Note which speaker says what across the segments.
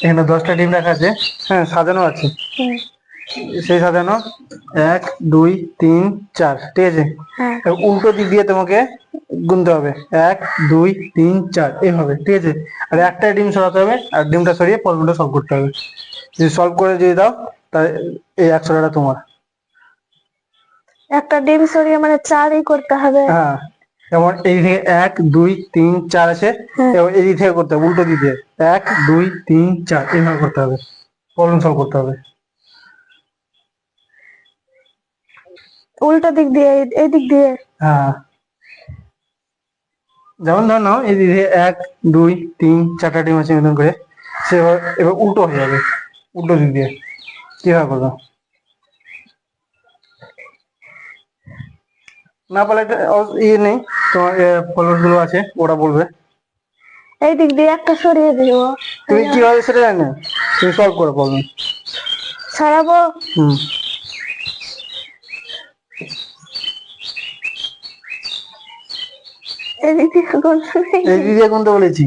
Speaker 1: এখানে 10টা ডিম রাখা আছে, হ্যাঁ সাজানো আছে।
Speaker 2: হুম।
Speaker 1: সেই সাজানো 1 2 3 4, ঠিক আছে।
Speaker 2: হ্যাঁ।
Speaker 1: এবার উল্টো দিক দিয়ে তোমাকে গুনতে হবে, 1 2 3 4 এইভাবে, ঠিক আছে। আর একটা ডিম সরাতে হবে, আর ডিমটা সরিয়ে প্রবলেমটা সলভ করতে হবে। যদি সলভ করে যদি দাও তাহলে এই 100 টাকা তোমার।
Speaker 2: একটা ডিম সরিয়ে মানে 4ই করতে হবে?
Speaker 1: হ্যাঁ, যেমন এই দিকে 1 2 3 4 আছে,
Speaker 2: হ্যাঁ।
Speaker 1: এবার এই দিক থেকে করতে হবে উল্টো দিক দিয়ে, 1 2 3 4 এইভাবে করতে হবে, প্রবলেম সলভ করতে হবে।
Speaker 2: উল্টো দিক দিয়ে, এই দিক দিয়ে?
Speaker 1: হ্যাঁ, যেমন ধর নাও এই দিকে 1 2 3 4টা ডিম আছে এরকম করে, সেভাবে এবার উল্টো হয়ে যাবে, উল্টো দিক দিয়ে কিভাবে করবো না পারলে একটা ইয়ে নেই, তোমার ফলোয়ার গুলো আছে ওরা বলবে।
Speaker 2: এই দিক দিয়ে একটা সরিয়ে দিব।
Speaker 1: তুমি কিভাবে সেটা জানো না, তুমি সলভ করো প্রবলেম।
Speaker 2: সরাবো?
Speaker 1: হুম,
Speaker 2: এই দিক দিয়ে গুনতে নেই?
Speaker 1: এই দিক দিয়ে কোনটা বলেছি?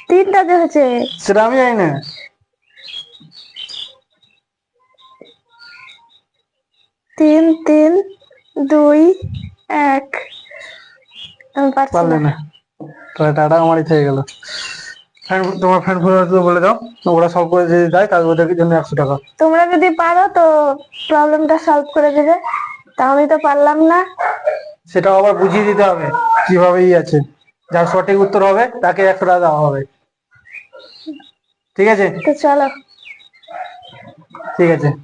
Speaker 2: 3টা যে হচ্ছে।
Speaker 1: সেটা আমি জানি না।
Speaker 2: 3 3 2 1। আমি পারছি
Speaker 1: পারলে
Speaker 2: না।
Speaker 1: না, তাহলে টাটা আমারই থেকে গেল। তোমার ফ্রেন্ড ফলোয়ার বলে দাও, ওরা সলভ করে যদি দেয় তাহলে ওদের জন্য 100 টাকা।
Speaker 2: তোমরা যদি পারো তো প্রবলেমটা সলভ করে দেবে, তা আমি তো পারলাম না।
Speaker 1: সেটাও আবার বুঝিয়ে দিতে হবে কিভাবে আছে, যার সঠিক উত্তর হবে তাকে 100 টাকা দেওয়া হবে, ঠিক আছে।
Speaker 2: তো চলো।
Speaker 1: ঠিক আছে।